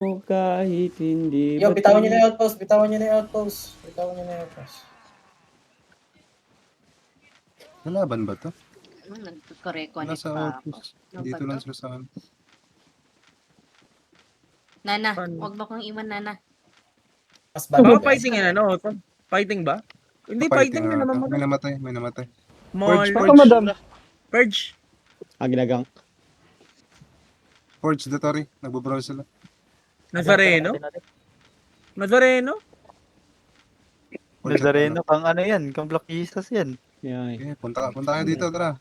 kahit hindi Yo, ba bitawan nyo na yung outpost. Bitawan nyo na yung outpost. Bitawan nyo na yung outpost. Nalaban ba to? Nag-reconnect Nasa pa ako. outpost. Ano Dito ba lang to? sila sa akin. Nana, Paano? huwag mo kong iwan, Nana. Mas bad. Baka guys. fighting yan, ano? Fighting ba? Hindi, fighting nga na ata. naman. May namatay, may namatay. Mall. Forge, Ako, madam. Purge. ginagang? Forge the Tori. Nagbo-brawl sila. Nazareno? Nazareno? Forge the Tori. Nazareno, pang ano yan, kang Black Jesus yan. Yeah. Okay, punta kayo dito, tara.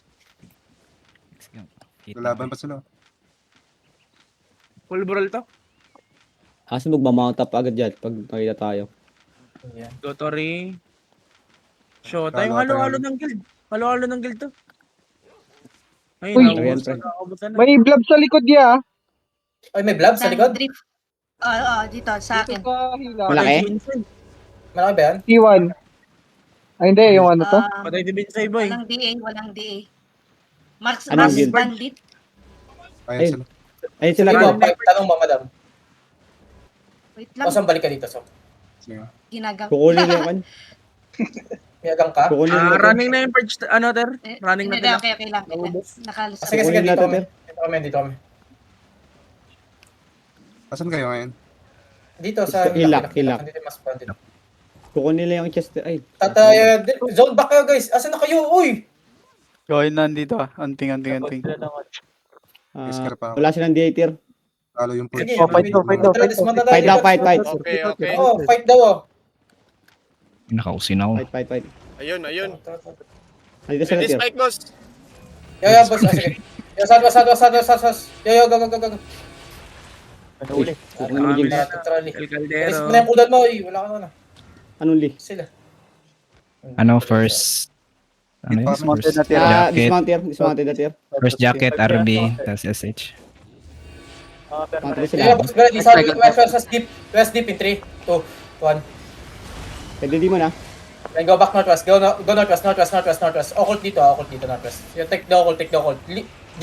Lalaban pa sila. Full brawl to? Asa magmamount up agad dyan pag nakita tayo. Yeah. Dotori. Showtime. Halo-halo ng guild. Halo-halo ng guild to. Ay, Uy. naubos Ayan, na. Naubos na. May blob sa likod niya. Ay, may blob sa likod? Drift. Oo, dito, sa akin. Dito sa hila. Malaki? Patay si Vincent. Malaki ba yan? T1. Ay, hindi, yung ano to. Patay si Vincent, boy. Walang DA, walang DA. Mars Anong guild? Bandit. Ayun Ay. sila. Ayun sila. Sige mo, tanong mo, madam. Wait O, lang, saan balik ka dito, so? Sige. ginagang. Kukunin nila kan. Miyagang ka? Kukunin nila. Running na yung purge, ano, ter? Eh, Running na hindi, sila. okay lang. Naubos. Nakalusot. Sige, Kukunin dito natin, kami. Ter. Dito kami, dito kami. Asan kayo ngayon? Dito sa Hilak. Dito mas bandit. Kukunin nila yung chest. Ay. Zone back kayo, guys. Asan na kayo? Uy! Join nandito ah. Anting. Iskar pa ako. Wala silang D-tier. Talo yung Forge. Sige, Oh, fight daw. Fight daw, fight. Okay. Oh, fight daw, oh. Nakausin ako. Fight. Ayun. Nandito sila Ready tier. spike, boss. Yo, boss. Sige. Yo, southwest. Yo, go. Uli. Kukunin mo Jinx. Trolley. El Alis Caldero. mo na yung cooldown mo, uy. Wala ka na. Anong li? Sila. Ano, first... Ano yun? Dismounted First na tier. jacket. Dismounted na tier. First jacket, RB, tapos SH. Counter Yo, sila. boss, ready. West deep in 3, 2, 1. Pwede di mo na. Then go back northwest. Go northwest. Occult dito, northwest. You take the occult.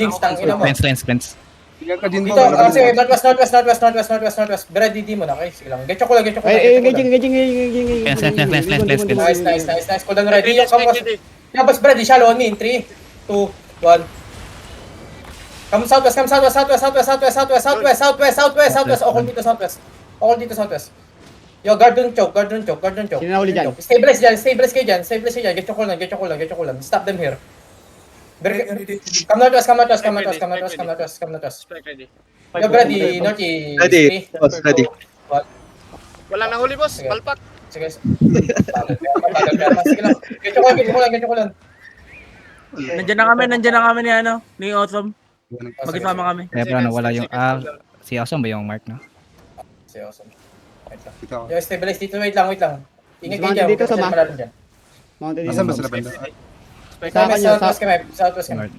Jinx, tang ina mo. Cleanse. Tingnan ka din mo. Dito, kasi northwest. Ready di mo na, okay? Sige lang. Get chocolate. Ay, engaging. Cleanse. Nice. Cooldown ready. Yeah, boss, Brady, shallow on me in 3, 2, 1. Come southwest. Occult dito, southwest. Yo, guard dun choke. Sino na uli dyan? Stabilize kayo dyan. Get chocolate. Stop them here. Come northwest. Spike ready. Yo, Brady, northeast. Ready. Boss, ready. Walang nahuli, boss. Sige. Palpak. Sige. Sige lang. Get chocolate. Nandiyan na kami ni ano, ni Awesome. Magkasama kami. Kaya pala nawala yung... si Awesome ba yung mark, no? Sige, awesome. Wait lang. Ikaw. Yo, stabilize dito. Wait lang. Ingat kayo Dismounted dito, dyan. sama. Malalim dyan. Mounted Asan ba dito. sila banda? Southwest kami. North.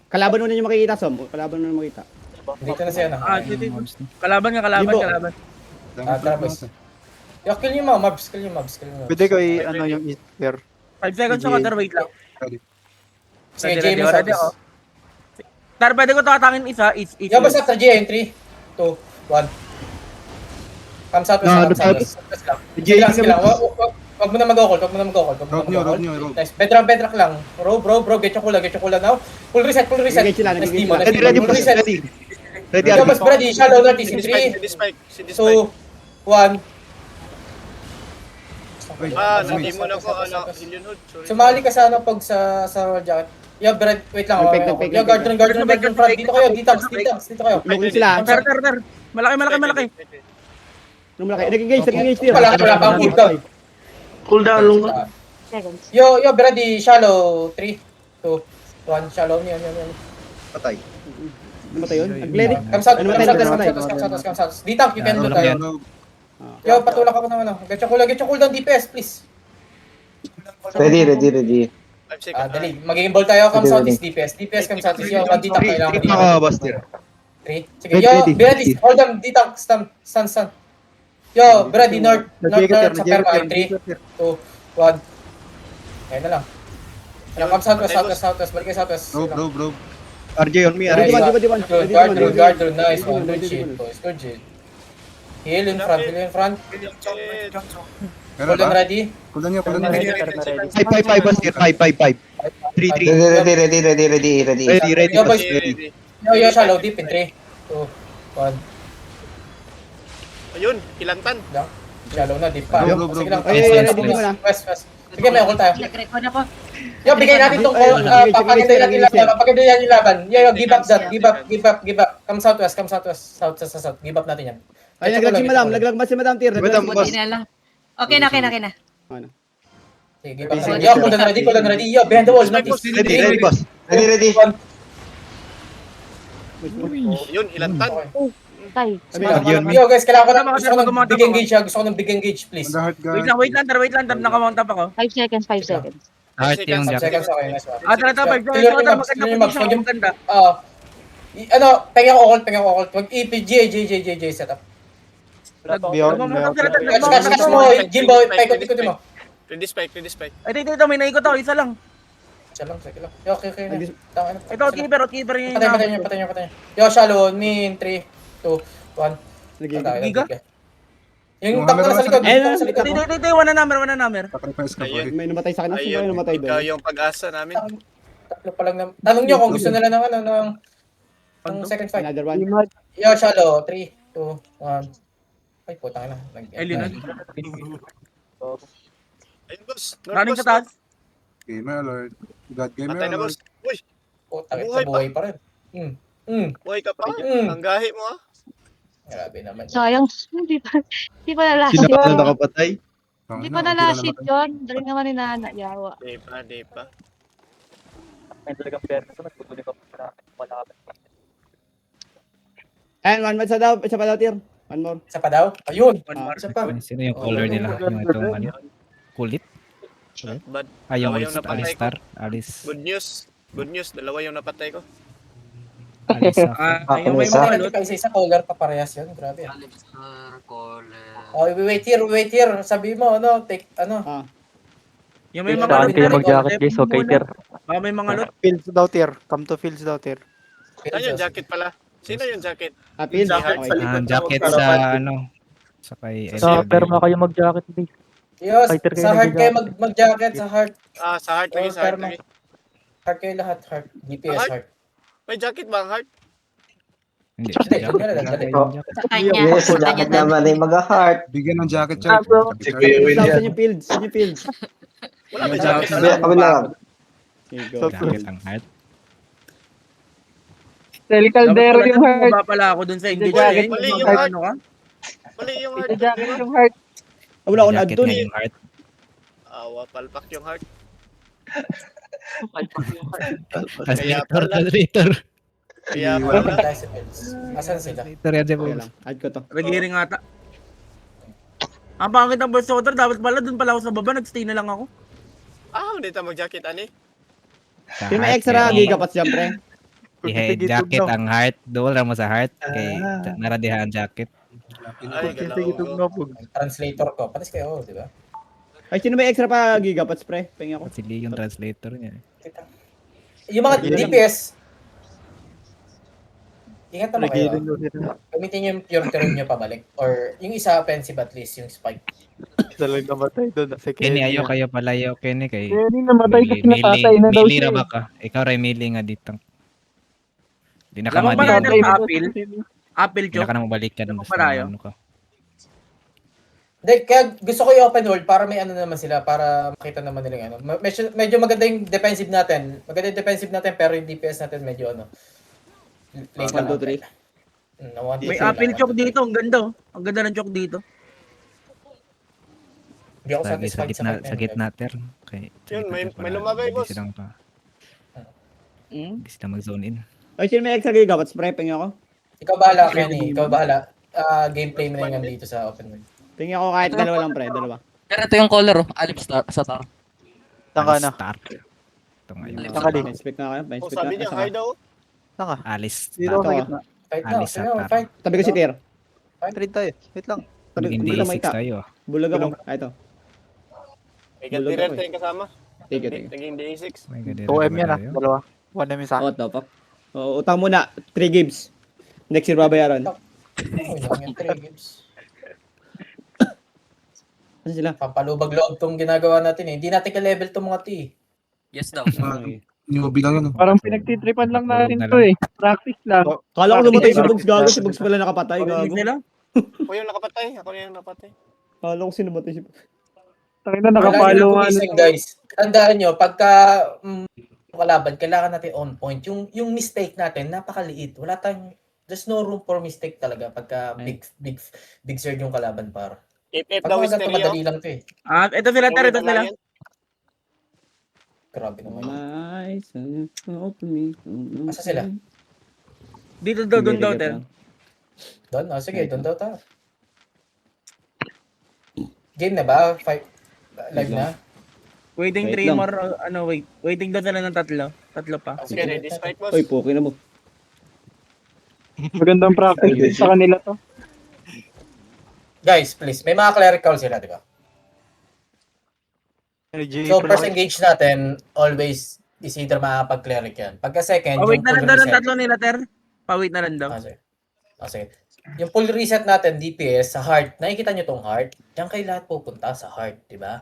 Kalaban mo na yung makikita, Som. Kalaban mo na makita. Dito na siya na. Sige. Kalaban. Libo. Tara, boys. Yo, kill yung mga mobs. Pwede ko ano yung Easter. 5 seconds ako, Tar. Wait lang. Sige, Ready, Jamie, ready, southwest. Tar, pwede ko tatangin isa. Yo, boss, after G, in 3, 2, 1. Come southwest. Sige lang. Wag mo na mag-occult. Road nyo. Nice. Bedrock lang. Bro. Get your cool now. Full reset. Nagigate sila. Nice demon. Ready, Full boss. reset. Ready. Yo, boss, Brady, shallow northeast in 3, Ready spike. 2, 1. Hindi mo na ko, Hillion Hood. Sorry. Sumali ka sa ano pag sa roll jacket. Yo, Brad, wait lang. Nagpeg. Yo, guard front. Dito kayo. Dito kayo. Lookin sila. Tar. Malaki. Nung malaki. Nag-engage tier. Wala pang cooldown. Cooldown lang. Yo, Brady, shallow. 3, 2, 1. Shallow niyo. Patay. Ano ba yun? Nag-gladic? Come south. Dito, you can do tayo. Yo, patulak ako ng ano. Get your cooldown DPS, please. Ready. 5 seconds. Dali. Magiging ball tayo. Come southeast DPS. Come southeast. Yo, dito kailangan dito. boss tier. 3. Sige, yo, Brady, hold them. Dito, stun. Yo, Brady, north sa perma. 3, 2, 1. Ayun na lang. Come southwest. Balik kayo southwest. Bro. RJ on me. Ready, Nice. one. Good guard. Nice one. Good shit, boys. Good shit. Heal in front, heal in front. Shit. Meron Hold on ba? ready. Cooldown nyo. Five, boss. 5. 3. Ready. Ready, Yo, boss. boys. Ready. Yo, shallow deep in 3, 2, 1. Ayun, Kilantan. Shallow na, deep pa. Bro. Sige lang. Ay, West, ready mo na. West. Sige, may hold tayo. Nag-record na po. Yo, bigay natin tong papagandahan yung laban. Papagandahan yung laban. Yo, give up that. Give up. Come southwest. South. Give up natin yan. Ay, naglag si madam. Naglag ba si madam tier? Madam, Naglag- boss. Buti na lang. Okay na. Sige, give up natin. Yo, cooldown ready. Yo, behind the wall. Notice. Ready, boss. Ready. Yun, Kilantan. Yo, guys, kailangan ko na. Gusto ko ng big engage. Gusto ko ng big engage, please. Under heart, Wait guys. lang, wait lang. Nakamount up ako. 5 seconds, 5 seconds. Heart yung Some jacket. seconds, okay. Nice one. Tara, 5 Clear yung seconds. maps, clear Maganda yung maps. position, maganda. Pengen ko call. Wag EP, J setup. Nagmamount up sila, Catch mo, Jimbo, paikot mo. Ready spike. Ay, dito, may naikot ako, isa lang. Sige lang. Yo, okay na. Tama na. Ito, keeper yung Patay niya. Yo, shallow, min, 3, 2, 1. Giga? Yung tap na sa likod. Dito, one na number. Sacrifice ka, boy. May namatay sa akin. Sino Ayun, yung namatay ikaw doon? yung pag-asa namin. Tatlo pa lang na. Tanong nyo kung gusto nila ng second fight. Another one. Yo, shallow, 3, 2, 1. Ay, putang na. Ay, Linan. Ayun, boss. Running sa taas. Gamer alert. God, gamer Patay na, boss. alert. Uy, Putang Buhay ina, buhay pa rin. buhay ka pa. Mm. Ang gahi mo, ah. Grabe naman. Sayang, hindi pa nalasit Sino yun. na nakapatay? Hindi pa nalasit yun. Dali naman ni Nana, yawa. Di pa. And one more sa daw. Isa pa daw tier. One more. Isa pa daw? Ayun. One more. Isa pa. Sino yung color nila? Yung itong ano? Kulit? Bad. Ay, yung Dalawa yung napatay ko. Alistar. Alice. Good news. Dalawa yung napatay ko. Alisa. Yung may Mga mga hindi loot. pa isa color pa parehas yun. Grabe. Oh, wait here. Sabi mo, take, Yung may Yung mga loot. kayo mag-jacket, guys, okay, tier. Baka may mga loot. Fields daw, tier. Come to fields daw, tier. Saan yung jacket pala? Sino yung jacket? Apil. Jacket Okay. sa likod. Jacket sa ano? Sa kay SLB. kayo mag-jacket, please. Yes, Fighter kayo sa heart kayo nag-jacket. mag-jacket, sa heart. Sa heart. Lagi sa heart. Lagi. Heart kayo lahat, heart. DPS, Heart? heart. May jacket ba ang heart? Hindi. Hindi, Jacket. yun na lang, dali. Sa kanya. mag-heart. Bigyan ng jacket, Char. Saan yung fields? Saan yung fields? Wala may Yung jacket. jacket. Kami lang. Here you go. Jacket ang heart. Dapat pala bumaba pala ako dun sa engage. Mali yung heart. Ano ka? Mali yung heart. Wala akong add Jacket doon. na yung heart. Awa, palpak yung heart. Translator. Kaya Wala pala. tayo sa fields. Asan sila? Translator yan Okay lang. Add ko to. Regiring ata. Ang pangit ng boss order, dapat pala dun pala ako sa baba, nagstay na lang ako. Hindi tayo mag-jacket, ani? Yung may extra gigapots dyan, pre. Jacket ang heart. Doon lang mo sa heart. Kay naradihan ang jacket. Ay, galaw. Translator ko. Patis kayo, di ba? Ay, sino may extra pa gigapots, pre? Pengi ako. Sili yung translator niya. Yung mga DPS, ingat naman kayo. Gamitin yung pure terrain nyo pabalik. Or yung isa offensive at least, yung spike. Talagang namatay doon. Kenny, ayaw kayo palayo, Kenny. Kay namatay Mili ra ba ka? Ikaw ray Mili nga dito. Di na ka Lamang ba natin sa appeal? Appeal, Di na Chok? ka na mabalikan. Lamang parayo? Ano ka? Hindi, kaya gusto ko i-open world para may ano naman sila, para makita naman nila yung ano. Medyo maganda yung defensive natin. Maganda yung defensive natin, pero yung DPS natin medyo ano. Late 1, 2, 3. May appeal, Chok, dito. Ang ganda, oh. Ang ganda ng Chok dito. Hindi ako Sa satisfied gitna, sa gitna, ter. Okay. Yun, may lumabay, boss. Hindi sila mag-zone in. Ay, sino may extra gigapots, pre? Pengi ako. Ikaw bahala, Kenny. Ikaw bahala. Gameplay mo na yan dito sa open world. Pengi ako kahit dalawa lang, pre. Dalawa. Pero ito yung color, Alip sa tar. Taka na. Star. Ito ngayon. Taka din. Inspect na kayo. Inspect Sabi na. niya, Saka. hi daw. Taka. Alice. Dito Ito, sa gitna. Fight na. Alis Sino, sa fight. Tabi ko si tier. Trade tayo. Wait lang. Tabi Hindi ko may 6 ta. tayo. Bulag ako. Ah, ito. May Bulog gantirer ako, tayong kasama. Take it. Naging DA6. May gadera 2M ba yan tayo? Dalawa. 1M yung sa akin. What the fuck? Utang muna. 3 games. Next year babayaran. Okay lang yan, 3 games. Asan sila? Pampalubag loob tong ginagawa natin eh. Hindi natin ka-level tong mga to eh. Yes daw. Okay. Newbie lang yun. Parang pinagtitripan lang natin Tulog na to eh. Practice lang. Kala ko namatay si Bugs gago. Si Bugs pala nakapatay Parinig gago. nila. Ako yung nakapatay. Ako yung napatay. Kala ko sinamatay si Bugs. Tangina, Kailangan nakapalo nyo nga. gumising, guys. Tandaan nyo, pagka kalaban, kailangan natin on point. Yung mistake natin, napakaliit. Wala tayong, there's no room for mistake talaga pagka big surge yung kalaban para. If Pag daw mga is ganito, madali lang to eh. Ito sila, Ter. Ito sila. Grabe naman. Nice. Open me. Asa sila? Dito daw, doon daw, Ter. Doon? Oh, sige, doon daw tayo. Game na ba? Live na? Waiting Wait 3 lang. more, wait. Waiting daw sila ng tatlo. Tatlo pa. Sige, ready, fight boss. Uy, poke na mo. Magandang practice din sa kanila to. Guys, please. May mga clerical sila, di ba? So, first engage natin, always is either makakapag-cleric yan. Pagka second, Pawait yung na full lang daw ng reset. tatlo nila, Ter. Pawait na lang daw. Sige. Sige. Yung full reset natin, DPS, sa heart, nakikita nyo tong heart, diyan kayo lahat pupunta sa heart, di ba?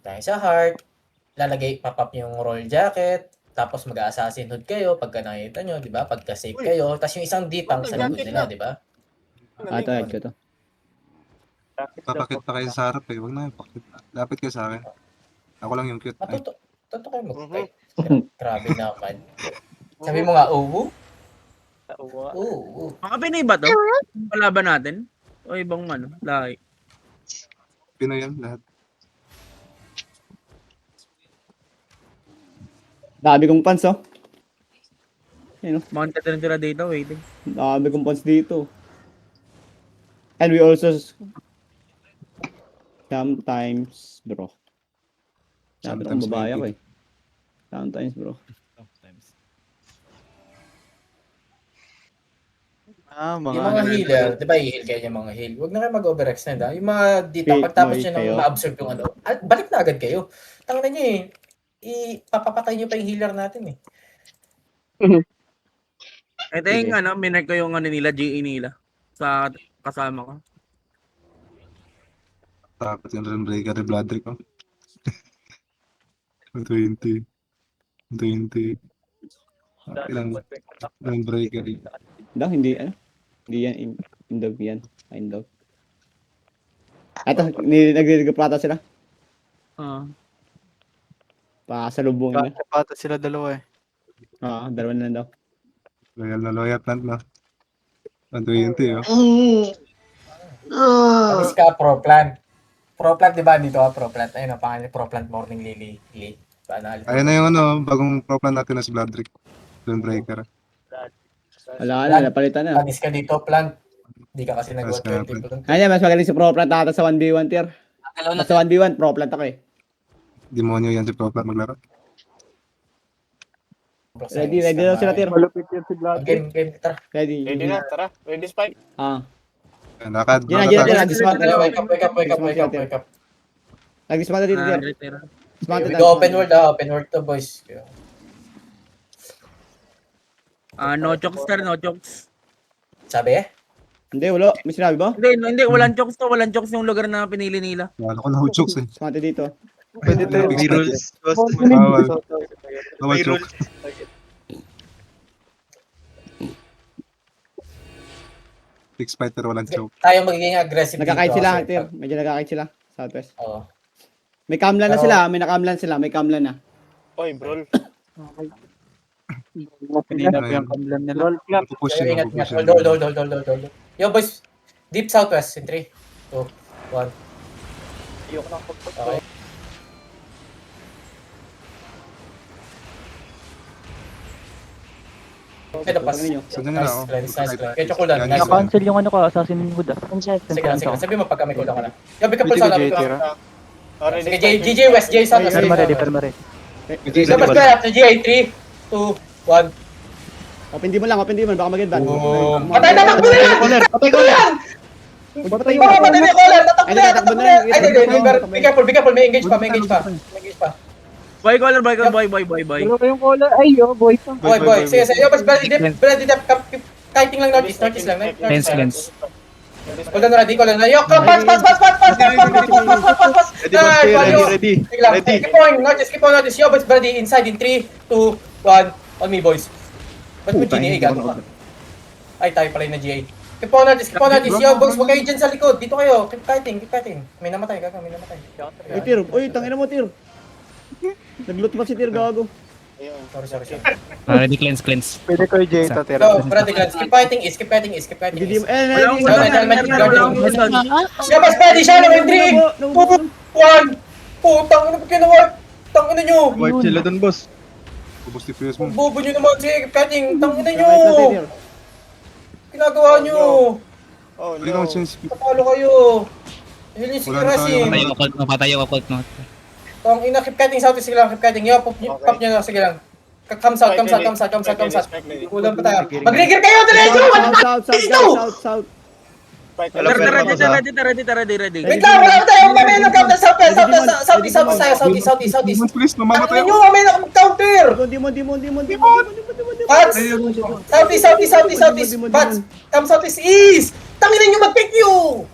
Dahil sa heart, lalagay, pop-up yung roll jacket, tapos mag-assassin hood kayo pagka nakita nyo, di ba? Pagka save kayo, tapos yung isang D-tank sa likod nila, di ba? Ito, add ko to. Papakit pa kayo sa harap eh. Huwag na, pakit. Lapit kayo sa akin. Ako lang yung cute. Ay, Totoo kayo mag-fight. Grabe naman. Sabi mo nga, oo? Oo. Mga Pinoy ba to? Palaban natin? O ibang lahi? Pinoy yan lahat. Dami kong pants, oh. Ayun, oh. Mounted na sila dito, waiting. Dami kong pants dito. And we also sometimes, bro. Sabi kong Sometimes babae ako maybe. eh. Sometimes, bro. Yung mga healer, di ba i-heal kayo yung mga heal? Huwag na kayo mag-overextend ha. Yung mga dito, Wait, pagtapos wait nyo nang kayo. ma-absorb yung balik na agad kayo. Tangina nyo eh. Ipapapatay nyo pa yung healer natin eh. Ito yung minag ko yung nila, GE nila. Sa kasama ko. Dapat yung Renbreaker ni Bladrick oh. 20. Ilang Renbreaker eh. Hindi yan, indog yan. Indog. Ito, nagre-regaprata sila. Pasalubong na. Pata sila dalawa eh. Dalawa na lang daw. Loyal na loyal plant na. 120 oh. Alis ka, pro plant. Pro plant, di ba? Dito ka, pro plant. Ayun, ang pangalan, pro plant morning lily. Ayun na yung bagong pro plant natin na si Bladrick. Renbreaker. Wala, napalitan na. Alis ka dito, plant. Di ka kasi Alis ka, nag-20. Ayun, mas magaling si Pro Plant ata sa 1v1 tier. Dalawa na. Sa 1v1, Pro Plant ako eh. Demonyo yan si pro plant maglaro. Ready daw sila tier. Malupit yan si Vlad. Game, tara. Ready. Ready na, tara. Ready, spike. Nakad. Dismount na. Wake up. Nag-dismount na dito tier. Dismount We na. go open world open world to boys. No chokes, Ter, no chokes. Sabi eh? Hindi, wala. May sinabi ba? Hindi, walang chokes to. Walang chokes yung lugar na pinili nila. Wala ko na chokes eh. Dismount dito. Pwede tayo. May rules. Bawal. Bawal choke. Fix fighter walang choke. Tayo magiging aggressive Nagkakait dito, sila, sir. tier. Medyo nagkakait sila. Southwest. Oo. May kamlan na Pero- sila. May nakamlan sila. May kamlan na. Oy, bro. Kanina pa yung kamlan nila. Roll clap. Pupush Kaya yun. ingat. Pupush Hold. Yo boys, deep southwest in 3, 2, 1. Okay. Okay, napas. Saan nila ako? Nice. Kaya cooldown. Nice. Na-cancel yung ko, Assassin Hood ah. Sige lang. Sabi mo pagka may cooldown ka na. Yo, pick up po Pwede sana. ka JT ra. Sige, GG West, J South. Perma ready, perma ready. Labas ka after GA, 3, 2, 1. Open di mo lang. Baka mag-advance. Patay na, takbo na yan! Patay ko yan! Patay ko Baka patay na yung caller! Tatakbo Ay, na yan! tatakbo Tatakbo na na yan. yan! Ay, hindi. Be careful. May engage pa. Boy caller, boy. Dalawa yung caller. Ay, boy pa. Boy. Sige. Yo, mas Brady Depp. Kiting lang northeast lang. Lens. Hold on, ready, hold on. Yo, pass. Ready. Sige lang. Keep on notice. Yo, boys, ready. Inside in 3, 2, 1. On me, boys. Ba't mo GA? Gago ka. Ay, tayo pala yung na GA. Keep on notice. Yo, boys, huwag kayo dyan sa likod. Dito kayo. Keep fighting. May namatay, gago. May namatay. Uy, Tir. Uy, tangina mo, Tir. Nagloot pa si Tir, gago. Sorry. Ready, cleanse. Pwede ko yung J ito, Tira. Yo, brother, guys, keep fighting is. Hindi mo, Yo, boys, ready siya. In 3, 2, 1. Putang ina, ba't ginawa? Tangina nyo. Wipe sila dun, boss. Ubus DPS mo. Bobo nyo naman. Sige, keep fighting. Tangina nyo. Ginagawa nyo. Oh, Hindi no. ko sense. Tapalo kayo. Yun yung Wala na sikirasi. tayo. Patay yung occult mo. Tong ina, keep cutting south, sige lang, keep cutting. Yo, pop nyo lang, sige lang. Come south. Kulang pa tayo. Mag-rigger kayo, diretso! South. Spike, Ready. Wait lang, wala pa tayo. Mamaya ng counter, southeast. Please, mamamatay Tangin ako. nyo, mamaya na mag-counter! Demon. Bats! Southeast. Bats! Come southeast east! Tangin nyo, mag-pick nyo!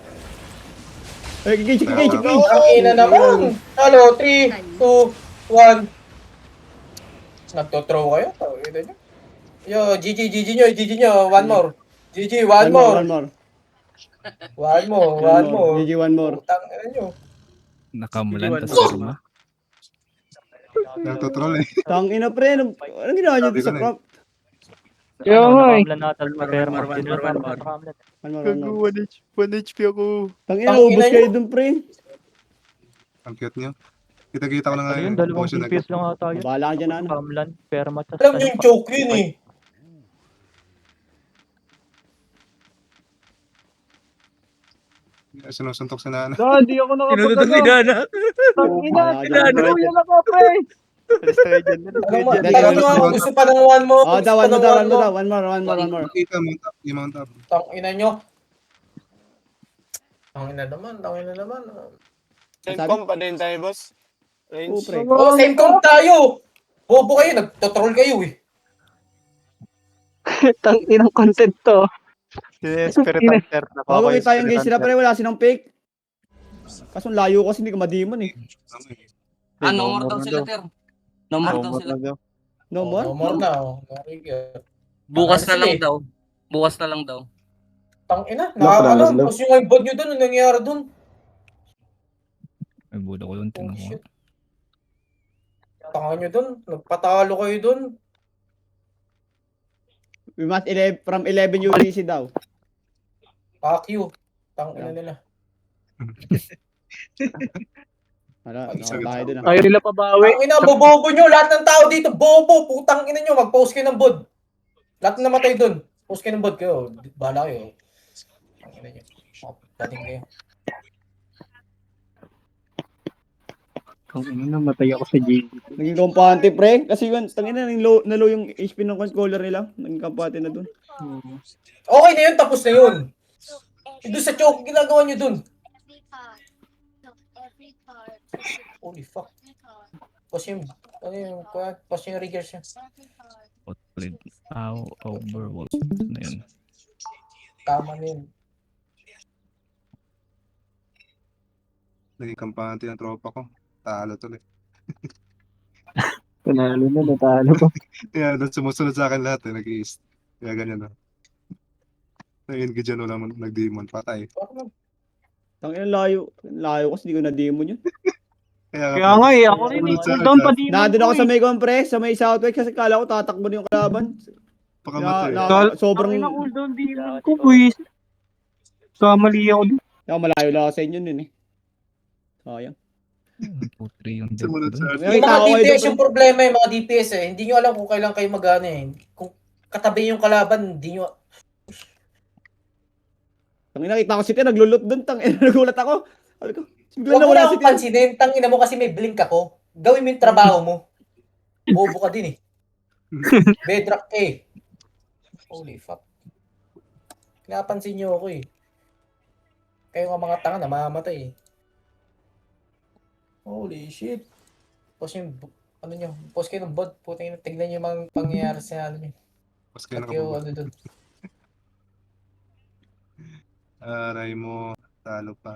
Gage. Tangina naman! Halo, 3, 2, 1. Nagto-throw kayo? Tangina nyo. Yo, GG nyo. One more. GG, one more. GG, one more. Tangina nyo. Nakamulan, tas firma. Nagtotroll eh. Tangina, pre. Anong ginawa niyo doon sa crop? Kaya nga eh. Gago, 1 HP ako. Tangina, ubos kayo doon, pre. Ang cute niyo. Kita ko na nga Ayun, yun. dalawang Potion DPS lang ata yun. Bahala ka dyan, ano. Farmland, perma, tas Alam nyo yung choke yun eh. Sinusuntok sa nana. Hindi ako Tinututog ni nakapagano. Dana. Tangina, Bahala ka dyan. Kuya na ka, pre. Alis tayo dyan. Tanong nyo ako, gusto pa ng one more. Oh, da, one more. Kita, mount up. Tangina nyo. Tangina naman. Same comp pa din tayo, boss. Range. Oh, pre. Oh, same comp tayo. Bobo kayo, nagtotroll kayo eh. Tangina ng content to. Spirit Hunter. Bago kita yung gauge sila, pre. Wala silang fake. Kaso layo kasi hindi ka madimon eh. no more daw sila, Ter. No more daw sila. No more? No more na. Oh. Bukas na lang Sige. daw. Bukas na lang daw. Tangina, nakakalam. Tapos yung ibod nyo dun, anong nangyari dun? May bulo ko doon, Oh tinanong ko. shit. Tanga nyo dun, nagpatalo kayo dun. We must from 11 UTC daw. Fuck you. Tangina nila. Wala, tayo dun ah. Ayaw nila pabawi. Tangina, bobobo nyo. Lahat ng tao dito, bobo. Putang ina nyo, mag-post kayo ng bod. Lahat na namatay dun. Post kayo ng bod kayo. Bahala kayo. Tangina nyo. Dating kayo. Kung ano, namatay ako sa GG. Naging kampante, pre. Kasi yun, tangina, nalo yung HP ng controller nila. Naging kampante na dun. Okay na yun, tapos na yun. Doon sa choke, ginagawa nyo dun. Holy fuck. Pause yung, pause yung riggers niya. Outplayed. Overworld. Ano yun? Tama na yun. Naging kampante ng tropa ko. Talo tuloy. Panalo na, natalo ko. Kaya doon sumusunod sa akin lahat eh. Nag-i-east. Kaya ganyan na. Nag-engage yan naman. Nag-demon. Patay. Tangina, layo. Layo kasi hindi ko na-demon yun. Kaya nga eh, ako rin eh. Cooldown pa di mo. Nandun ako sa may compre, sa may southwest kasi kala ko tatakbo na yung kalaban. Pakamatay. Sobrang... Ang ina cooldown di ko, boys. Kamali ako dito. Malayo lang ako sa inyo nun eh. Sayang. Putri yung Sumunod doon. sa Yung mga DPS yung problema yung mga DPS eh. Hindi nyo alam kung kailan kayo mag-ano eh. Kung katabi yung kalaban, hindi nyo... Tangina, nakita ko si Tia, naglulot dun. Tangina, nagulat ako. Sabi ko, bigla Huwag na mo wala na si akong Tia. pansinin. Tangina mo kasi may blink ako. Gawin mo yung trabaho mo. Bobo ka din eh. Bedrock eh. Holy fuck. Pinapansin nyo ako eh. Kayo nga mga tanga na mamamatay eh. Holy shit. Post yung, ano nyo, post kayo ng bot. Puting tignan nyo yung mga pangyayari sa ano nyo. Mas kaya At yung nakababa. ano dun. Aray mo, talo pa.